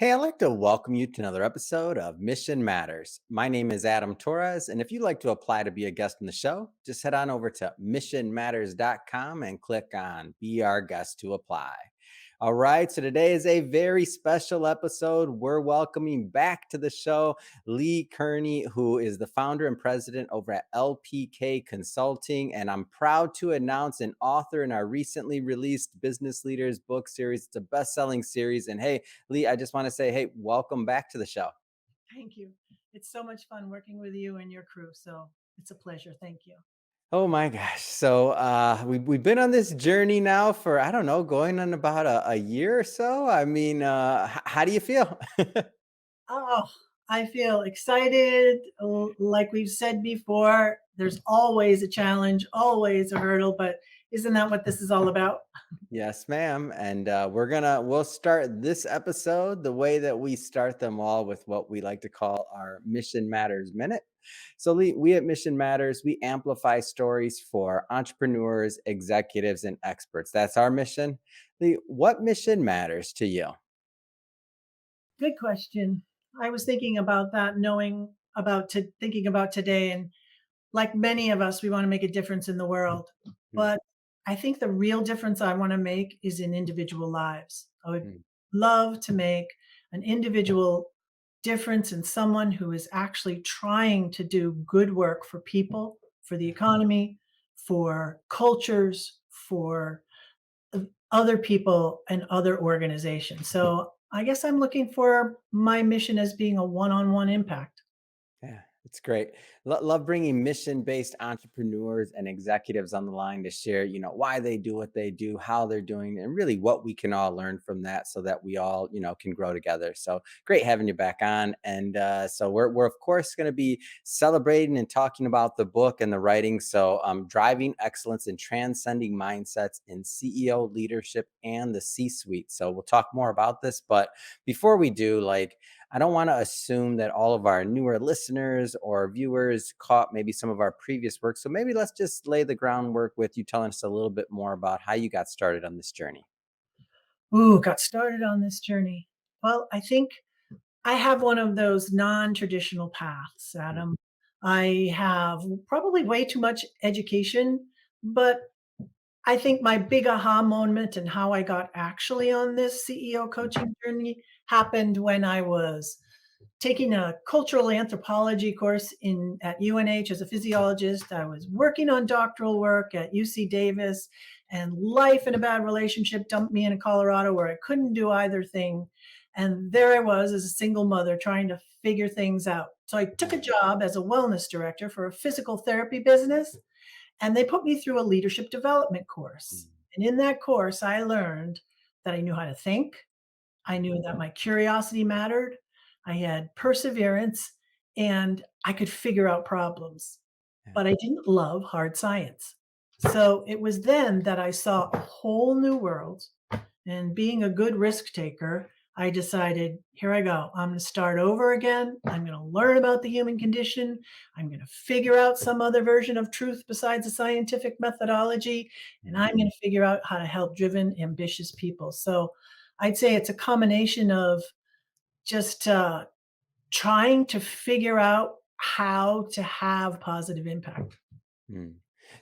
Hey, I'd like to welcome you to another episode of Mission Matters. My name is Adam Torres, and if you'd like to apply to be a guest on the show, just head on over to missionmatters.com and click on Be Our Guest to apply. All right, so today is a very special episode. We're welcoming back to the show Leigh Kearney, who is the founder and president over at LPK Consulting. And I'm proud to announce an author in our recently released Business Leaders book series. It's a best selling series. And hey, Leigh, I just want to say, hey, welcome back to the show. Thank you. It's so much fun working with you and your crew. So it's a pleasure. Thank you. Oh my gosh. So we've been on this journey now for, I don't know, going on about a year or so. I mean, how do you feel? Oh, I feel excited. Like we've said before, there's always a challenge, always a hurdle, but isn't that what this is all about? Yes, ma'am. And we'll start this episode the way that we start them all with what we like to call our Mission Matters Minute. So we at Mission Matters, we amplify stories for entrepreneurs, executives, and experts. That's our mission. Lee, what mission matters to you? Good question. I was thinking about that, knowing about thinking about today. And like many of us, we want to make a difference in the world. Mm, But I think the real difference I want to make is in individual lives. I would mm, love to make an individual difference in someone who is actually trying to do good work for people, for the economy, for cultures, for other people and other organizations. So I guess I'm looking for my mission as being a one-on-one impact. yeah, it's great. Love bringing mission-based entrepreneurs and executives on the line to share, why they do what they do, how they're doing, and really what we can all learn from that, so that we all, can grow together. So great having you back on. And so we're of course going to be celebrating and talking about the book and the writing. So driving excellence and transcending mindsets in CEO leadership and the C-suite. So we'll talk more about this, but before we do, I don't want to assume that all of our newer listeners or viewers caught maybe some of our previous work. So maybe let's just lay the groundwork with you telling us a little bit more about how you got started on this journey. Ooh, got started on this journey. Well, I think I have one of those non-traditional paths, Mm, Adam. I have probably way too much education, but I think my big aha moment and how I got actually on this CEO mm, coaching journey happened when I was taking a cultural anthropology course in at UNH as a physiologist. I was working on doctoral work at UC Davis, and life in a bad relationship dumped me in Colorado where I couldn't do either thing. And there I was as a single mother trying to figure things out. So I took a mm, job as a wellness director for a physical therapy business, and they put me through a leadership development course. mm, And in that course, I learned that I knew how to think, I knew that my curiosity mattered. I had perseverance and I could figure out problems, yeah, but I didn't love hard science. So it was then that I saw a whole new world. And being a good risk taker, I decided, here I go. I'm going to start over again. I'm going to learn about the human condition. I'm going to figure out some other version of truth besides the scientific methodology. And mm, I'm going to figure out how to help driven, ambitious people. So I'd say it's a combination of just trying to figure out how to have positive impact. mm.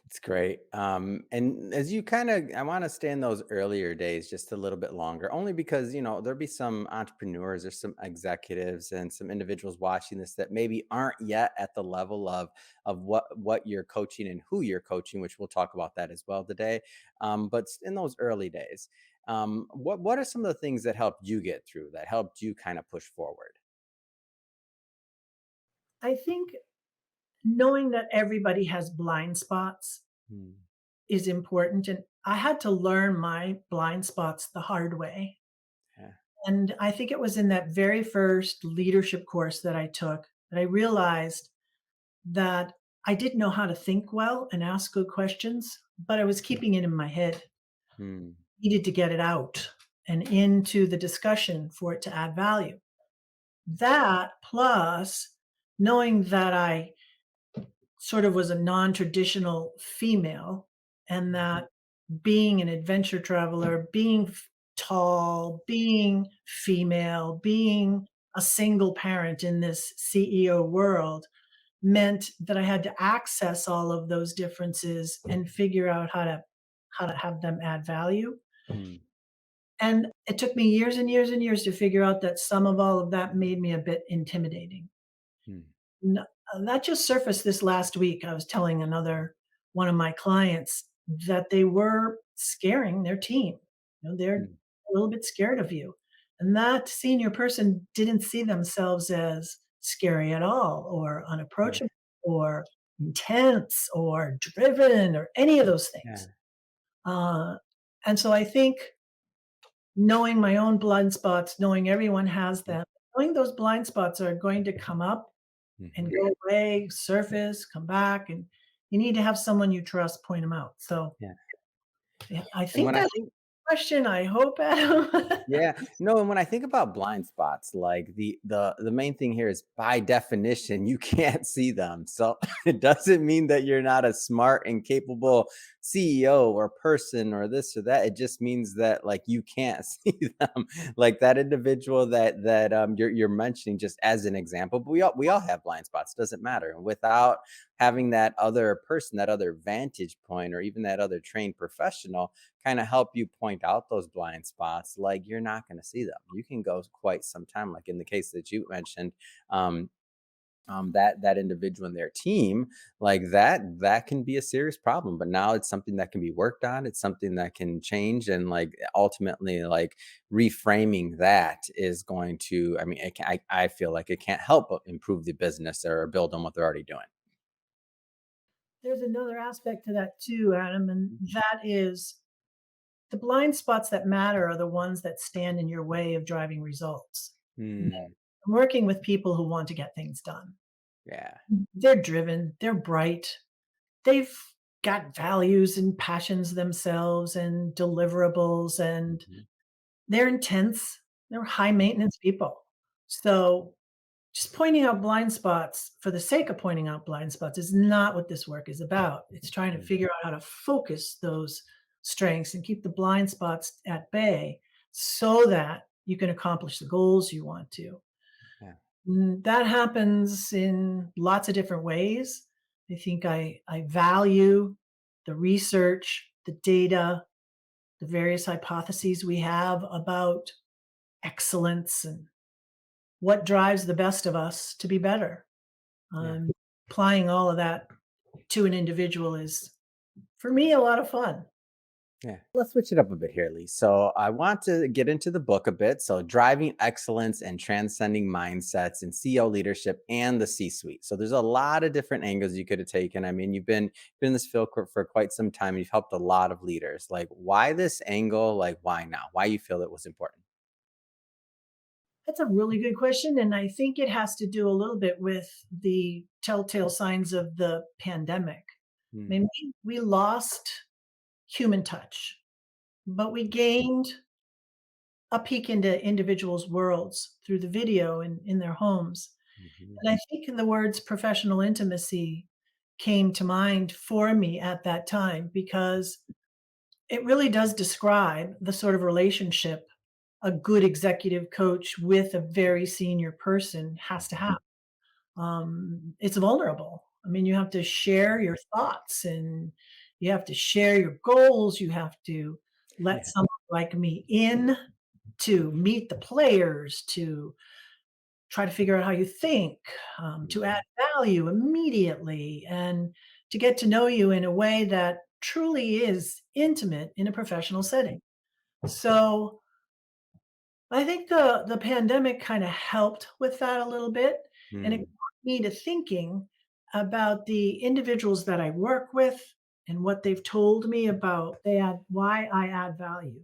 It's great. And as you kind of, I want to stay in those earlier days just a little bit longer, only because, there'll be some entrepreneurs or some executives and some individuals watching this that maybe aren't yet at the level of what you're coaching and who you're coaching, which we'll talk about that as well today. But in those early days, what are some of the things that helped you get through, that helped you kind of push forward? I think knowing that everybody has blind spots Mm, is important. And I had to learn my blind spots the hard way. yeah. And I think it was in that very first leadership course that I took that I realized that I didn't know how to think well and ask good questions, but I was keeping it in my head. Mm, Needed to get it out and into the discussion for it to add value. That plus knowing that I sort of was a non-traditional female and that being an adventure traveler, being tall, being female, being a single parent in this CEO world meant that I had to access all of those differences and figure out how to have them add value. Mm, And it took me years and years and years to figure out that some of all of that made me a bit intimidating. mm, N That just surfaced this last week. I was telling another one of my clients that they were scaring their team. They're mm. a little bit scared of you. And that senior person didn't see themselves as scary at all or Yeah, unapproachable or intense or driven or any of those yeah. things. Uh, and so I think knowing my own blind spots, knowing everyone has Mm, them, knowing those blind spots are going to come up and mhm. go away, surface, come back, and you need to have someone you trust point them out. So, Yeah. yeah, I And think when I that think question, I hope, Adam. Yeah, no, and when I think about blind spots, like the main thing here is by definition, you can't see them. So it doesn't mean that you're not a smart and capable CEO or person or this or that. It just means that like you can't see them. Like that individual that you're mentioning just as an example, but we all have blind spots, doesn't matter. And without having that other person, that other vantage point, or even that other trained professional kind of help you point out those blind spots, like you're not going to see them. You can go quite some time, like in the case that you mentioned, um, that individual and their team, like that can be a serious problem. But now it's something that can be worked on. It's something that can change, and like ultimately, like reframing that is going to. I mean, I feel like it can't help but improve the business or build on what they're already doing. There's another aspect to that too, Adam, and that is the blind spots that matter are the ones that stand in your way of driving results. Hmm. I'm working with people who want to get things done. Yeah. They're driven, they're bright, they've got values and passions themselves and deliverables, and Mhm. they're intense. They're high Yeah. maintenance people. So just pointing out blind spots for the sake of pointing out blind spots is not what this work is about. It's trying to Mm, figure out how to focus those strengths and keep the blind spots at bay so that you can accomplish the goals you want to. yeah. That happens in lots of different ways. I think I value the research, the data, the various hypotheses we have about excellence and what drives the best of us to be better. Yeah. Um, Applying all of that to an individual is, for me, a lot of fun. Yeah. Let's switch it up a bit here, Lee. So I want to get into the book a bit. So driving excellence and transcending mindsets in CEO leadership and the C-suite. So there's a lot of different angles you could have taken. I mean, you've been in this field for quite some time. You've helped a lot of leaders. Like, why this angle? Like, why now? Why you feel it was important? That's a really good question. And I think it has to do a little bit with the telltale signs of the pandemic. I Mm, mean, we lost human touch, but we gained a peek into individuals' worlds through the video in their homes. mhm, And I think the words professional intimacy came to mind for me at that time because it really does describe the sort of relationship a good executive coach with a very senior person has to mhm, have. It's vulnerable. I mean, you have to share your thoughts and you have to share your goals. You have to let yeah. someone like me in to meet the players, to try to figure out how you think, to add Mhm, value immediately, and to get to know you in a way that truly is intimate in a professional setting. So I think the pandemic kind of helped with that a little bit, and it mm, got me to thinking about the individuals that I work with and what they've told me about why I add value.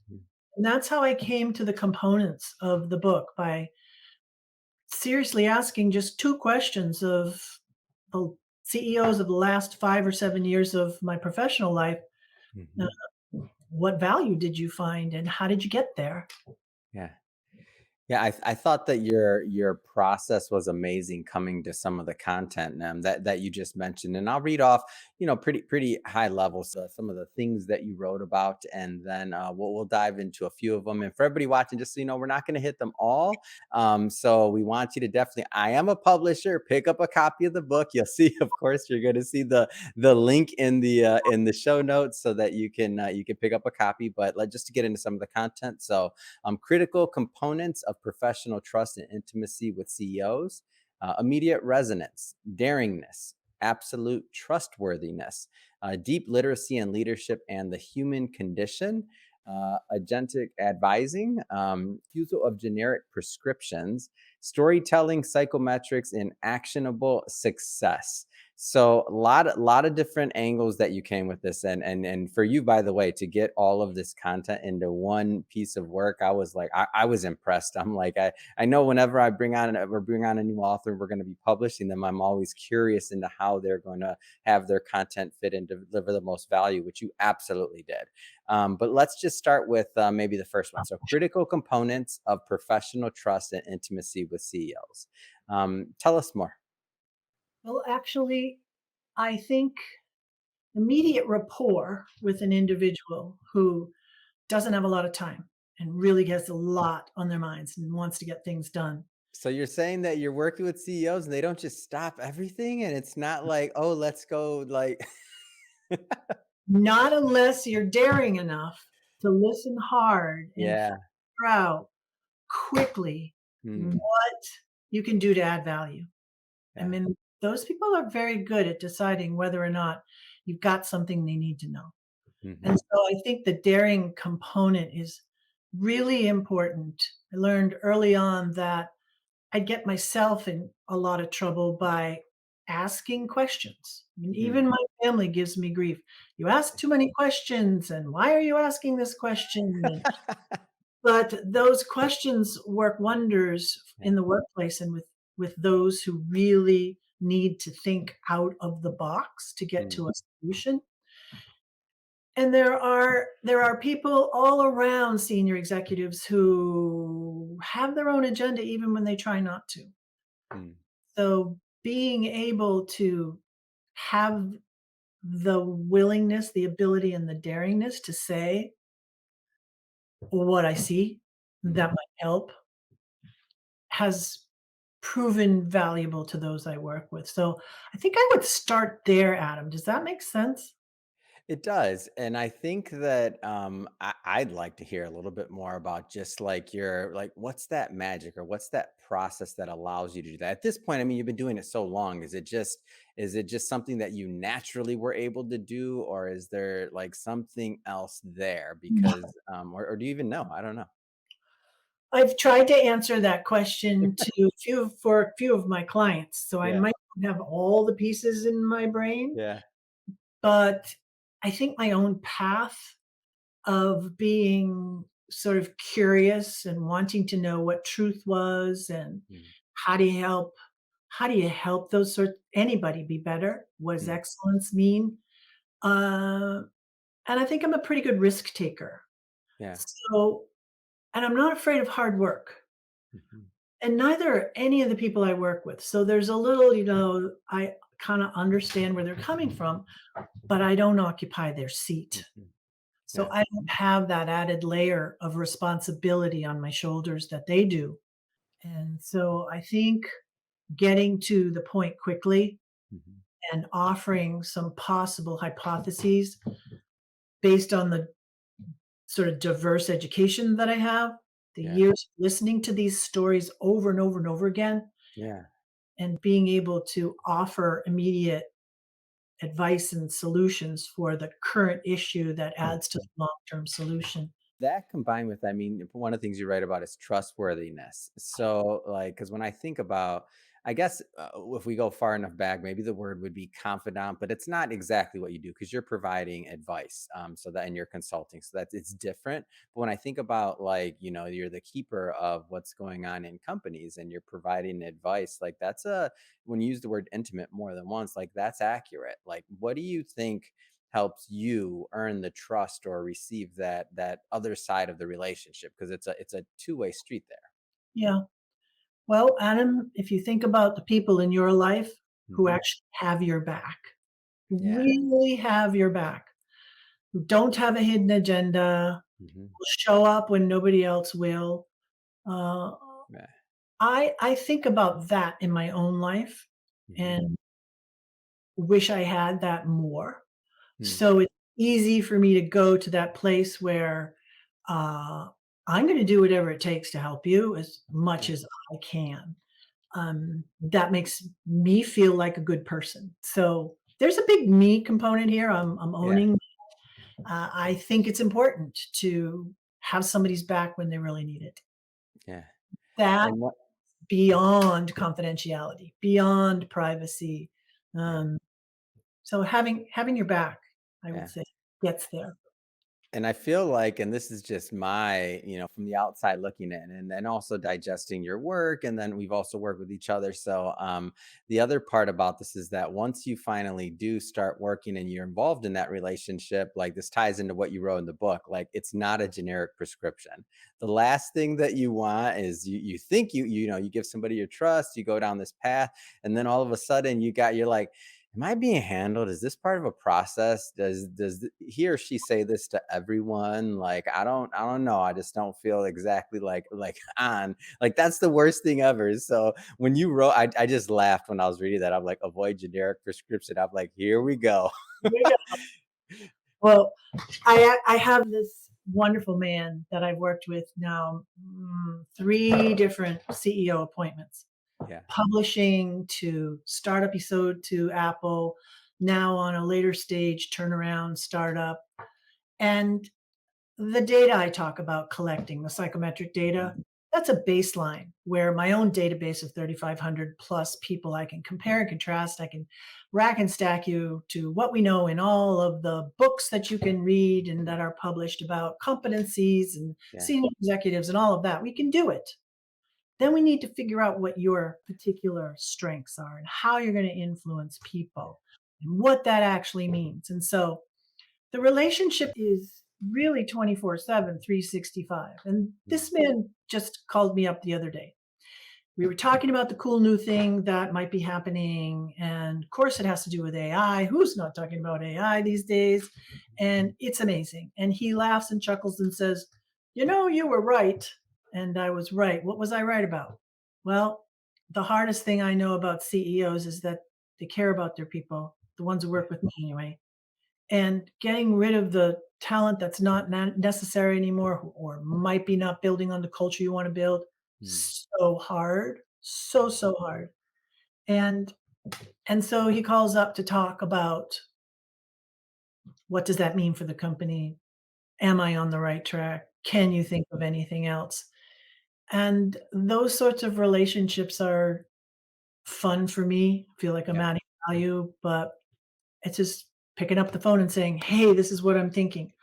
mhm, And that's how I came to the components of the book by seriously asking just 2 questions of the CEOs of the last 5 or 7 years of my professional life. Uh, mhm. what value did you find and how did you get there? Yeah. Yeah, I thought that your process was amazing coming to some of the content that you just mentioned, and I'll read off, pretty high level, so some of the things that you wrote about, and then we'll dive into a few of them. And for everybody watching, just so you know, we're not going to hit them all, so we want you to definitely. I am a publisher. Pick up a copy of the book. You'll see, of course, you're going to see the link in the show notes so that you can pick up a copy. But just to get into some of the content, so critical components of professional trust and intimacy with CEOs, immediate resonance, daringness, absolute trustworthiness, deep literacy and leadership and the human condition, agentic advising, refusal of generic prescriptions, storytelling, psychometrics, and actionable success. So lot of different angles that you came with this, and for you, by the way, to get all of this content into one piece of work, I was like, I was impressed. I'm like, I know whenever bring on a new author, we're going to be publishing them. I'm always curious into how they're going to have their content fit and deliver the most value, which you absolutely did. But let's just start with maybe the first one. So, critical components of professional trust and intimacy with CEOs. Tell us more. Well, actually, I think immediate rapport with an individual who doesn't have a lot of time and really has a lot on their minds and wants to get things done. So you're saying that you're working with CEOs and they don't just stop everything, and it's not like, "Oh, let's go," like Not unless you're daring enough to listen hard and Yeah. figure out quickly Mm, what you can do to add value. I yeah. mean, those people are very good at deciding whether or not you've got something they need to know. And Mhm, so I think the daring component is really important. I learned early on that I get myself in a lot of trouble by asking questions. I mean, even mm. my family gives me grief. You ask too many questions, and why are you asking this question? But those questions work wonders Yeah. in the workplace and with those who really need to think out of the box to get Mm, to a solution. And there are people all around senior executives who have their own agenda even when they try not to. mm, So being able to have the willingness, the ability, and the daringness to say what I see mm. that might help has proven valuable to those I work with. So I think I would start there, Adam. Does that make sense? It does, and I think that I'd like to hear a little bit more about just like your like what's that magic or what's that process that allows you to do that. At this point, I mean, you've been doing it so long. Is it just something that you naturally were able to do, or is there like something else there? Because or do you even know? I don't know. I've tried to answer that question to a few of my clients, so I Yeah, might not have all the pieces in my brain, yeah, but I think my own path of being sort of curious and wanting to know what truth was and mm, how do you help how do you help those sort anybody be better? What does mm, excellence mean? Uh, and I think I'm a pretty good risk taker. yeah, So and I'm not afraid of hard work. mhm, And neither are any of the people I work with. So there's a little, I kind of understand where they're coming from, but I don't occupy their seat. mhm, So yeah, I don't have that added layer of responsibility on my shoulders that they do. And so I think getting to the point quickly mhm, and offering some possible hypotheses based on the sort of diverse education that I have, the yeah, years listening to these stories over and over and over again, yeah. and being able to offer immediate advice and solutions for the current issue that adds to the long-term solution. That combined with, I mean, one of the things you write about is trustworthiness. So, like, because when I think about, I guess if we go far enough back, maybe the word would be confidant, but it's not exactly what you do because you're providing advice. So that and you're consulting, so that it's different. But when I think about, like, you're the keeper of what's going on in companies and you're providing advice, like when you use the word intimate more than once, like that's accurate. Like, what do you think helps you earn the trust or receive that other side of the relationship, because it's a two-way street there. Yeah. Well, Adam, if you think about the people in your life who Hmm. actually have your back, Yeah. really have your back, who don't have a hidden agenda, Hmm. will show up when nobody else will. Uh, Yeah. I think about that in my own life Hmm. and wish I had that more. Hmm. So it's easy for me to go to that place where uh, I'm going to do whatever it takes to help you as much Yeah. as I can. That makes me feel like a good person. So there's a big me component here. I'm Yeah. owning. I think it's important to have somebody's back when they really need it. Yeah. That And what? beyond confidentiality, beyond privacy. Yeah. Um, so having your back, I would Yeah. say, gets there. And I feel like, and this is just my, from the outside looking in, and then also digesting your work, and then we've also worked with each other. So the other part about this is that once you finally do start working and you're involved in that relationship, like this ties into what you wrote in the book, like it's not a generic prescription. The last thing that you want is you think you give somebody your trust, you go down this path, and then all of a sudden you're like, am I being handled? Is this part of a process? Does he or she say this to everyone? Like, I don't know. I just don't feel exactly like on. Like that's the worst thing ever. So when you wrote, I just laughed when I was reading that. I'm like, avoid generic prescription. I'm like, here we go. There you go. Well, I have this wonderful man that I've worked with now, 3 different CEO appointments, Yeah. publishing to startup episode to Apple, now on a later stage turnaround startup, and the data I talk about collecting, the psychometric data, Mhm. that's a baseline where my own database of 3,500 plus people I can compare and contrast. I can rack and stack you to what we know in all of the books that you can read and that are published about competencies and Yeah. senior executives and all of that. We can do it. Then we need to figure out what your particular strengths are and how you're going to influence people and what that actually means. And so the relationship is really 24/7, 365. And Mm. this man just called me up the other day. We were talking about the cool new thing that might be happening. And of course, it has to do with AI. Who's not talking about AI these days? And it's amazing. And he laughs and chuckles and says, you were right. And I was right. What was I right about? Well, the hardest thing I know about CEOs is that they care about their people, the ones who Yeah. work with me anyway, and getting rid of the talent that's not necessary anymore or might be not building on the culture you want to build, Mm. so hard, so hard. And and so he calls up to talk about what does that mean for the company, am I on the right track, can you think of anything else? And those sorts of relationships are fun for me. I feel like I'm Yeah. adding value, but it's just picking up the phone and saying, hey, this is what I'm thinking.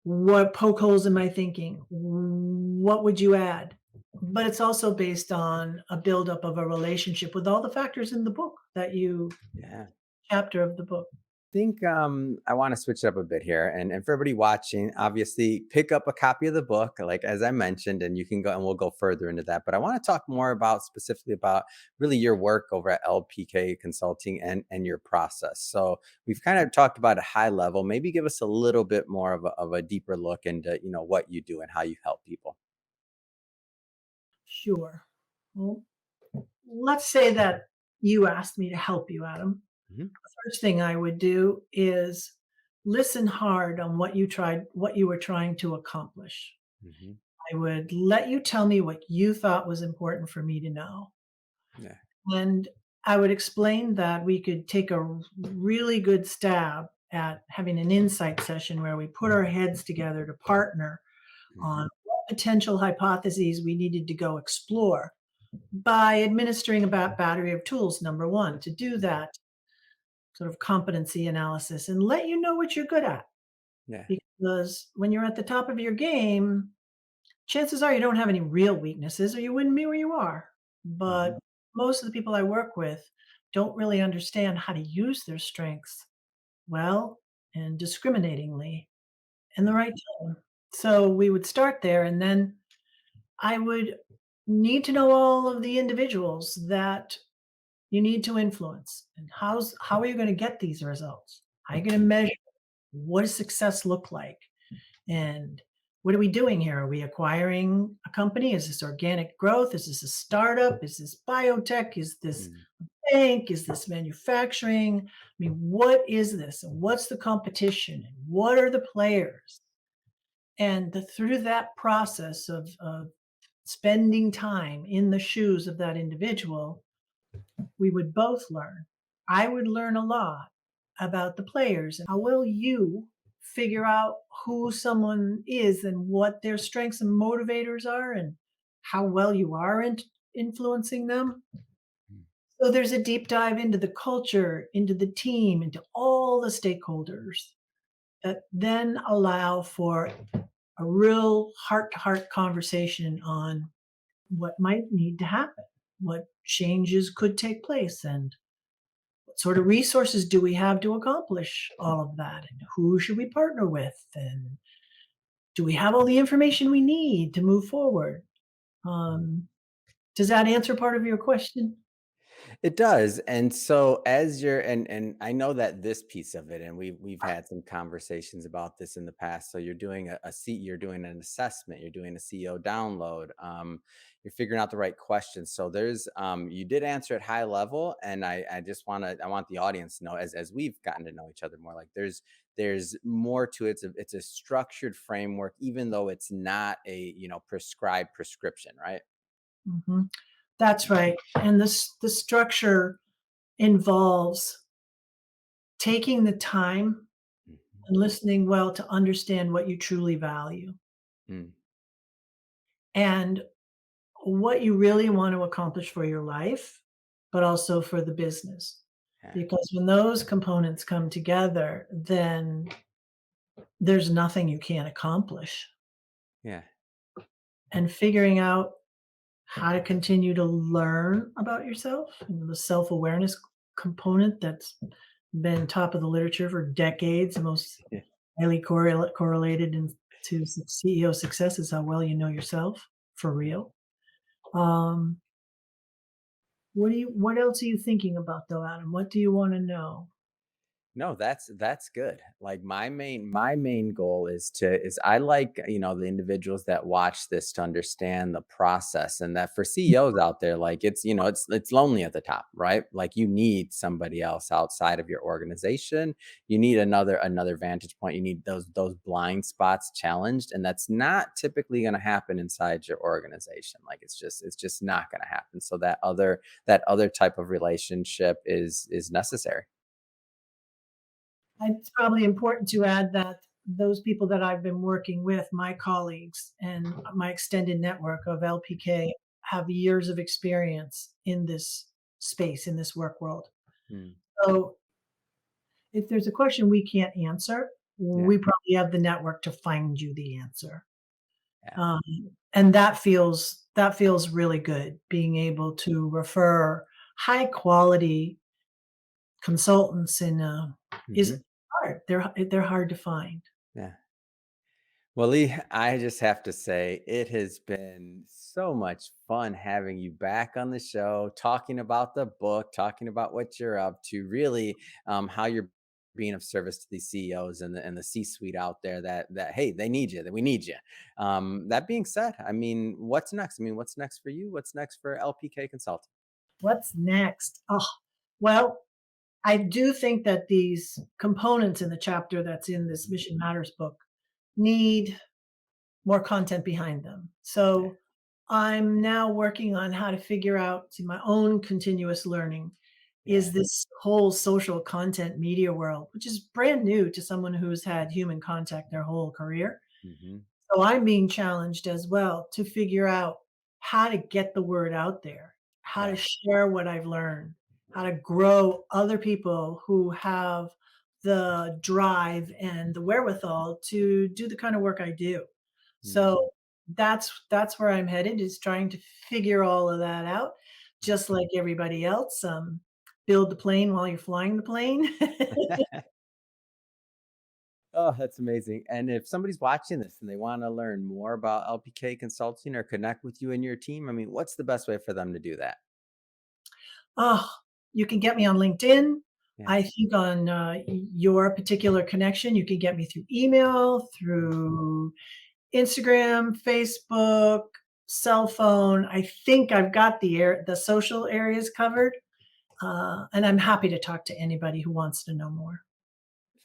What poke holes am I thinking? What would you add? But it's also based on a buildup of a relationship with all the factors in the book that you Yeah. chapter of the book. Think I want to switch it up a bit here, and for everybody watching, obviously pick up a copy of the book, like as I mentioned, and you can go and we'll go further into that. But I want to talk more about specifically about really your work over at LPK Consulting and your process. So we've kind of talked about a high level. Maybe give us a little bit more of a deeper look into what you do and how you help people. Sure. Well, let's say that you asked me to help you, Adam. Hmm. First thing I would do is listen hard on what you were trying to accomplish. Hmm. I would let you tell me what you thought was important for me to know. Yeah. And I would explain that we could take a really good stab at having an insight session where we put our heads together to partner Hmm. on what potential hypotheses we needed to go explore by administering a battery of tools, number one, to do that sort of competency analysis and let you know what you're good at. Yeah. Because when you're at the top of your game, chances are you don't have any real weaknesses or you wouldn't be where you are. But Hmm. most of the people I work with don't really understand how to use their strengths well and discriminatingly in the Yeah. right time. So we would start there and then I would need to know all of the individuals that you need to influence. And how are you going to get these results? How are you going to Mm, measure? What does success look like? And what are we doing here? Are we acquiring a company? Is this organic growth? Is this a startup? Is this biotech? Is this mm, bank? Is this manufacturing? I mean, what is this? And what's the competition? And what are the players? And through that process of spending time in the shoes of that individual, we would both learn. I would learn a lot about the players. How will you figure out who someone is and what their strengths and motivators are and how well you are in influencing them? mm. So there's a deep dive into the culture, into the team, into all the stakeholders that then allow for a real heart to heart conversation on what might need to happen, what changes could take place, and what sort of resources do we have to accomplish all of that, and who should we partner with, and do we have all the information we need to move forward? Um, does that answer part of your question? It does. And so as you're and I know that this piece of it, and we've had some conversations about this in the past. So you're doing you're doing an assessment, you're doing a CEO download, you're figuring out the right questions. So there's you did answer at high level, and I just I want the audience to know as we've gotten to know each other more, like there's more to it. It's a structured framework, even though it's not a prescribed prescription, right? Mhm. That's right. And this the structure involves taking the time Mhm. and listening well to understand what you truly value Mm, and what you really want to accomplish for your life, but also for the business. yeah, Because when those components come together, then there's nothing you can't accomplish. yeah, And figuring out how to continue to learn about yourself and the self awareness component that's been top of the literature for decades, the most yeah. highly correlated into CEO success is how well you know yourself for real. Um, what else are you thinking about though, Adam? What do you want to know? No, that's good. Like my main goal is I like, the individuals that watch this to understand the process, and that for CEOs out there, like it's lonely at the top, right? Like you need somebody else outside of your organization. You need another vantage point. You need those blind spots challenged, and that's not typically going to happen inside your organization. Like it's just not going to happen. So that other type of relationship is necessary. It's probably important to add that those people that I've been working with, my colleagues and my extended network of LPK, have years of experience in this space, in this work world. Mm, So if there's a question we can't answer, yeah, we probably have the network to find you the answer. yeah. Um, and that feels really good, being able to refer high quality consultants in is Mhm. hard. They're hard to find. Yeah. Well, Lee, I just have to say it has been so much fun having you back on the show, talking about the book, talking about what you're up to, really how you're being of service to these CEOs and the C-suite out there that hey, they need you, that we need you. That being said, I mean, what's next? I mean, what's next for you? What's next for LPK Consulting? What's next? Oh, well, I do think that these components in the chapter that's in this Mission Matters book need more content behind them. Yeah, So I'm now working on how to figure out see, my own continuous learning is yeah. this whole social content media world, which is brand new to someone who's had human contact their whole career. Hmm. So I'm being challenged as well to figure out how to get the word out there, how to Yeah. share what I've learned, how to grow other people who have the drive and the wherewithal to do the kind of work I do. Hmm. So that's where I'm headed is trying to figure all of that out, just like everybody else. Build the plane while you're flying the plane. Oh, that's amazing. And if somebody's watching this and they want to learn more about LPK Consulting or connect with you and your team, I mean, what's the best way for them to do that? Oh, you can get me on LinkedIn. Yeah, I think on your particular connection, you can get me through email, through Instagram, Facebook, cell phone. I think I've got the social areas covered, and I'm happy to talk to anybody who wants to know more.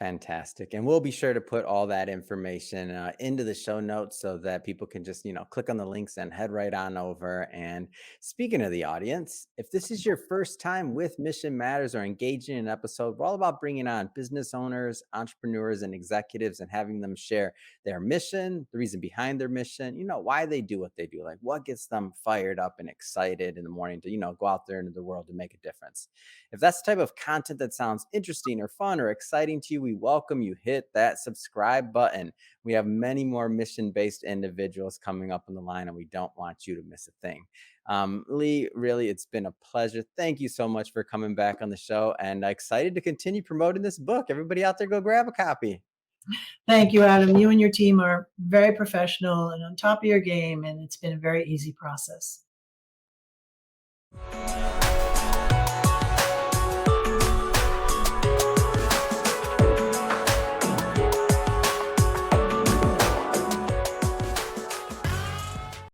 fantastic. And we'll be sure to put all that information into the show notes so that people can just, click on the links and head right on over. And speaking of the audience, if this is your first time with Mission Matters or engaging in an episode, we're all about bringing on business owners, entrepreneurs, and executives and having them share their mission, the reason behind their mission, why they do what they do, like what gets them fired up and excited in the morning to, go out there into the world to make a difference. If that's the type of content that sounds interesting or fun or exciting to you, we welcome you hit that subscribe button. We have many more mission based individuals coming up on the line, and we don't want you to miss a thing. Leigh, really, it's been a pleasure. Thank you so much for coming back on the show, and excited to continue promoting this book. Everybody out there, go grab a copy. Thank you, Adam. You and your team are very professional and on top of your game, and it's been a very easy process.